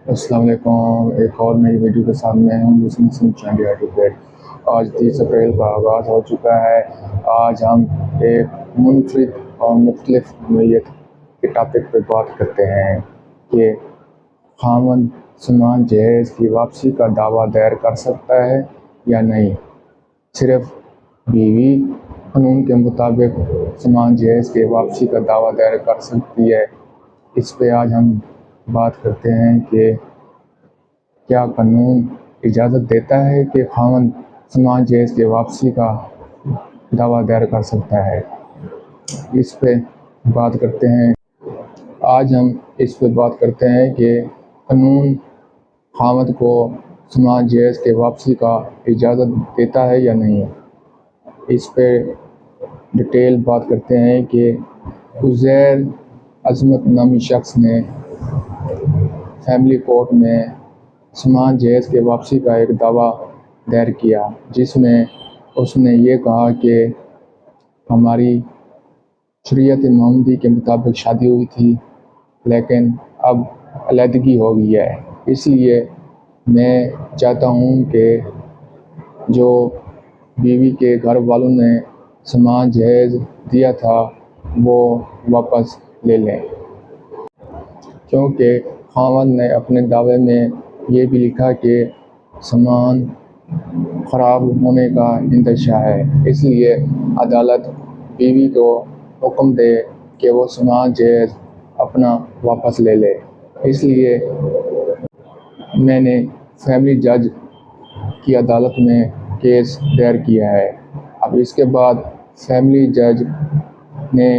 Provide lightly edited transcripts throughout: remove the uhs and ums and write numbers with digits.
السلام علیکم، ایک اور نئی ویڈیو کے ساتھ میں ہوں یوسف چاندی ایڈوکیٹ۔ آج 30 اپریل کا آغاز ہو چکا ہے۔ آج ہم ایک منفرد اور مختلف نوعیت کے ٹاپک پہ بات کرتے ہیں کہ خاوند سامان جہیز کی واپسی کا دعویٰ دائر کر سکتا ہے یا نہیں۔ صرف بیوی قانون کے مطابق سامان جہیز کی واپسی کا دعویٰ دائر کر سکتی ہے۔ اس پہ آج ہم بات کرتے ہیں کہ کیا قانون اجازت دیتا ہے کہ خاوند سامان جہیز کی واپسی کا دعویٰ دائر کر سکتا ہے۔ اس پہ بات کرتے ہیں۔ آج ہم اس پہ بات کرتے ہیں کہ قانون خاوند کو سامان جہیز کی واپسی کا اجازت دیتا ہے یا نہیں۔ اس پہ ڈیٹیل بات کرتے ہیں کہ عزیر عظمت نامی شخص نے فیملی کورٹ میں سامان جہیز کی واپسی کا ایک دعویٰ دائر کیا، جس میں اس نے یہ کہا کہ ہماری شریعت محمدی کے مطابق شادی ہوئی تھی، لیکن اب علیحدگی ہو گئی ہے، اس لیے میں چاہتا ہوں کہ جو بیوی کے گھر والوں نے سامان جہیز دیا تھا وہ واپس لے لیں، کیونکہ خاوند نے اپنے دعوے میں یہ بھی لکھا کہ سامان خراب ہونے کا اندیشہ ہے۔ اس لیے عدالت بیوی کو حکم دے کہ وہ سامان جہیز اپنا واپس لے لے۔ اس لیے میں نے فیملی جج کی عدالت میں کیس دائر کیا ہے۔ اب اس کے بعد فیملی جج نے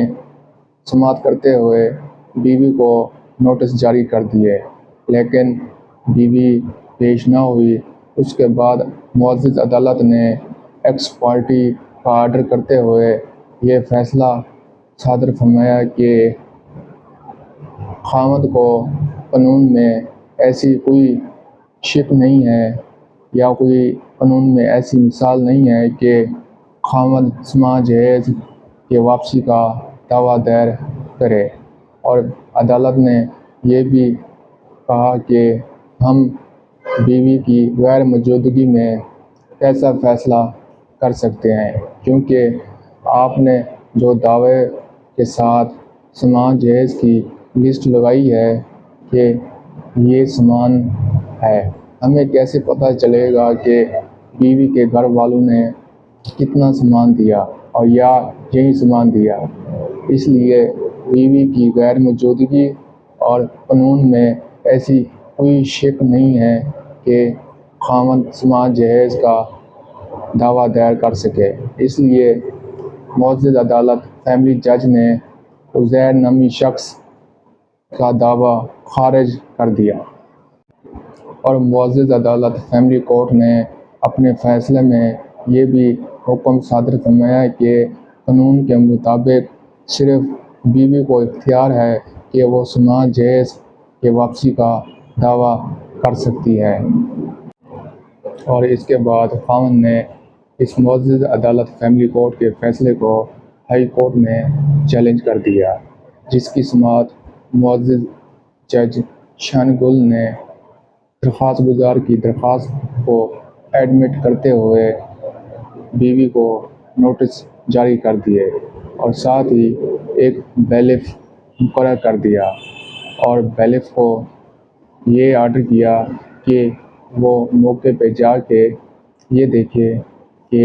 سماعت کرتے ہوئے بیوی کو نوٹس جاری کر دیے، لیکن بیوی پیش نہ ہوئی۔ اس کے بعد معزز عدالت نے ایکس پارٹی کا آرڈر کرتے ہوئے یہ فیصلہ صادر فرمایا کہ خاوند کو قانون میں ایسی کوئی شک نہیں ہے یا کوئی قانون میں ایسی مثال نہیں ہے کہ خاوند سامان جہیز کی واپسی کا دعویٰ دائر کرے، اور عدالت نے یہ بھی کہا کہ ہم بیوی کی غیر موجودگی میں کیسا فیصلہ کر سکتے ہیں، کیونکہ آپ نے جو دعوے کے ساتھ سامان جہیز کی لسٹ لگائی ہے کہ یہ سامان ہے، ہمیں کیسے پتہ چلے گا کہ بیوی کے گھر والوں نے کتنا سامان دیا اور یا یہی سامان دیا۔ اس لیے بیوی کی غیر موجودگی اور قانون میں ایسی کوئی شک نہیں ہے کہ خاوند سامان جہیز کا دعویٰ دائر کر سکے۔ اس لیے معزز عدالت فیملی جج نے عزیر نامی شخص کا دعویٰ خارج کر دیا، اور معزز عدالت فیملی کورٹ نے اپنے فیصلے میں یہ بھی حکم صادر فرمایا کہ قانون کے مطابق صرف بیوی کو اختیار ہے کہ وہ سامان جہیز کی واپسی کا دعویٰ کر سکتی ہے۔ اور اس کے بعد خاوند نے اس معزز عدالت فیملی کورٹ کے فیصلے کو ہائی کورٹ میں چیلنج کر دیا، جس کی سماعت معزز جج شان گل نے درخواست گزار کی درخواست کو ایڈمٹ کرتے ہوئے بیوی کو نوٹس جاری کر دیے، اور ساتھ ہی ایک بیلف مقرر کر دیا، اور بیلف کو یہ آرڈر کیا کہ وہ موقع پہ جا کے یہ دیکھے کہ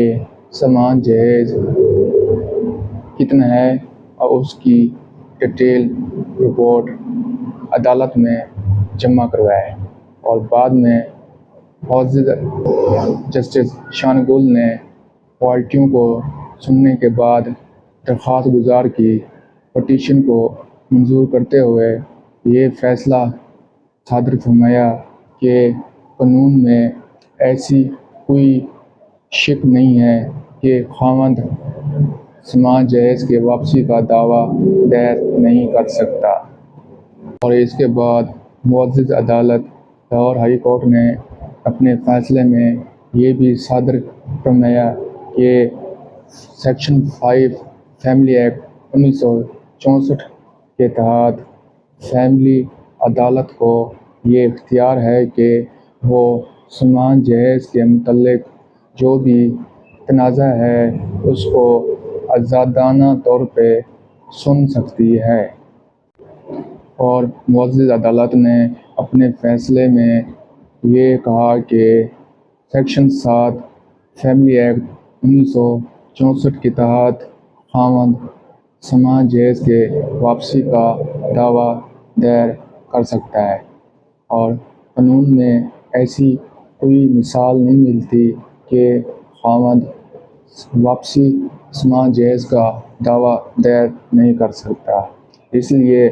سامان جہیز کتنا ہے، اور اس کی ڈیٹیل رپورٹ عدالت میں جمع کروائے۔ اور بعد میں معزز جسٹس شان گل نے پارٹیوں کو سننے کے بعد درخواست گزار کی پٹیشن کو منظور کرتے ہوئے یہ فیصلہ صادر فرمایا کہ قانون میں ایسی کوئی شک نہیں ہے کہ خاوند سامان جہیز کی واپسی کا دعویٰ دائر نہیں کر سکتا۔ اور اس کے بعد معزز عدالت لاہور ہائی کورٹ نے اپنے فیصلے میں یہ بھی صادر فرمایا کہ سیکشن 5 فیملی ایکٹ 1964 کے تحت فیملی عدالت کو یہ اختیار ہے کہ وہ سمان جہیز کے متعلق جو بھی تنازع ہے اس کو آزادانہ طور پہ سن سکتی ہے۔ اور معزز عدالت نے اپنے فیصلے میں یہ کہا کہ سیکشن 7 فیملی ایکٹ 1964 کے تحت خاوند سمان جہیز کے واپسی کا دعویٰ دائر کر سکتا ہے، اور قانون میں ایسی کوئی مثال نہیں ملتی کہ خاوند واپسی سمان جہیز کا دعویٰ دائر نہیں کر سکتا۔ اس لیے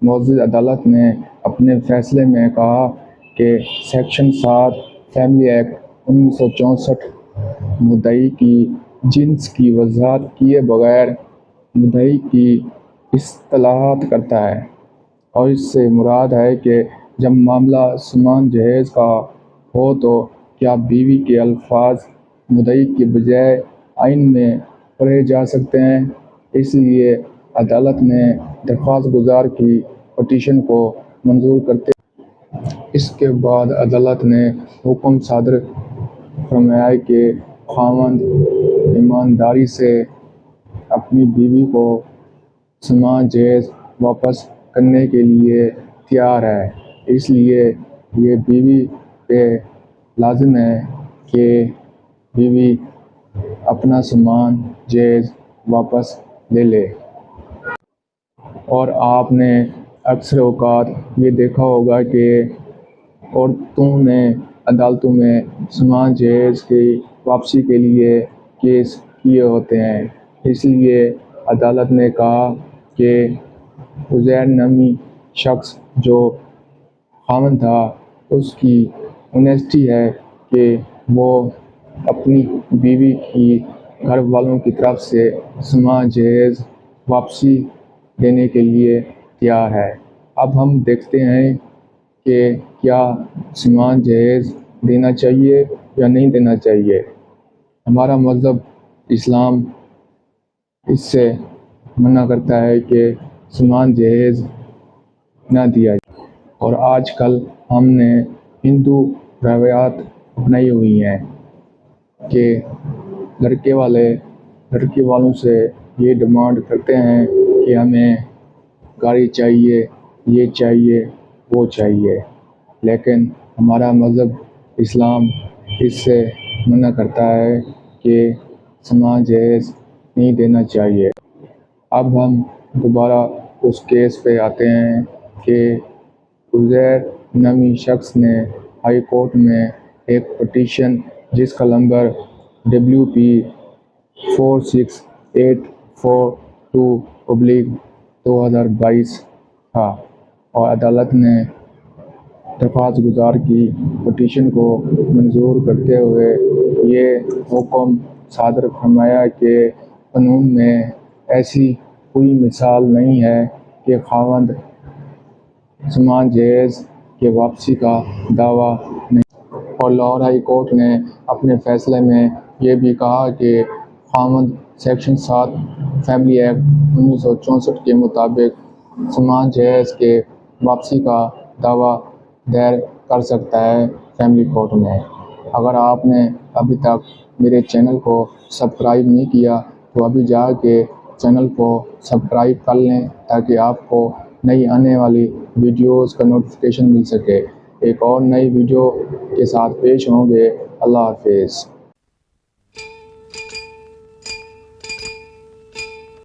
معزز عدالت نے اپنے فیصلے میں کہا کہ سیکشن 7 فیملی ایکٹ 1964 مدعی کی جنس کی وضاحت کیے بغیر مدعی کی اصطلاحات کرتا ہے، اور اس سے مراد ہے کہ جب معاملہ سمان جہیز کا ہو تو کیا بیوی کے الفاظ مدعی کے بجائے آئین میں پڑھے جا سکتے ہیں۔ اس لیے عدالت نے درخواست گزار کی پٹیشن کو منظور کرتے اس کے بعد عدالت نے حکم صادر فرمایا کہ خاوند ایمانداری سے اپنی بیوی کو سمان جہیز واپس کرنے کے لیے تیار ہے، اس لیے یہ بیوی پہ لازم ہے کہ بیوی اپنا سمان جہیز واپس لے لے۔ اور آپ نے اکثر اوقات یہ دیکھا ہوگا کہ عورتوں نے عدالتوں میں سمان جہیز کی واپسی کے لیے کیس کیے ہوتے ہیں۔ اس لیے عدالت نے کہا کہ عزیر نامی شخص جو خاوند تھا اس کی اونیسٹی ہے کہ وہ اپنی بیوی کی گھر والوں کی طرف سے سمان جہیز واپسی دینے کے لیے تیار ہے۔ اب ہم دیکھتے ہیں کہ کیا سمان جہیز دینا چاہیے یا نہیں دینا چاہیے۔ ہمارا مذہب اسلام اس سے منع کرتا ہے کہ سمان جہیز نہ دیا جائے، اور آج کل ہم نے ہندو روایات اپنائی ہوئی ہیں کہ لڑکے والوں سے یہ ڈیمانڈ کرتے ہیں کہ ہمیں گاڑی چاہیے، یہ چاہیے، وہ چاہیے، لیکن ہمارا مذہب اسلام اس سے منع کرتا ہے کہ سمان جہیز نہیں دینا چاہیے۔ اب ہم دوبارہ اس کیس پہ آتے ہیں کہ عزیر نامی شخص نے ہائی کورٹ میں ایک پٹیشن جس کا نمبر WP 46842/2022 تھا، اور عدالت نے درخواست گزار کی پٹیشن کو منظور کرتے ہوئے یہ حکم صادر فرمایا کہ قانون میں ایسی کوئی مثال نہیں ہے کہ خاوند سمان جہیز کے واپسی کا دعویٰ نہیں۔ اور لاہور ہائی کورٹ نے اپنے فیصلے میں یہ بھی کہا کہ خاوند سیکشن 7 فیملی ایکٹ 1964 کے مطابق سمان جہیز کے واپسی کا دعویٰ دائر کر سکتا ہے فیملی کورٹ میں۔ اگر آپ نے ابھی تک میرے چینل کو سبسکرائب نہیں کیا تو ابھی جا کے چینل کو سبسکرائب کر لیں تاکہ آپ کو نئی آنے والی ویڈیوز کا نوٹیفیکیشن مل سکے۔ ایک اور نئی ویڈیو کے ساتھ پیش ہوں گے۔ اللہ حافظ۔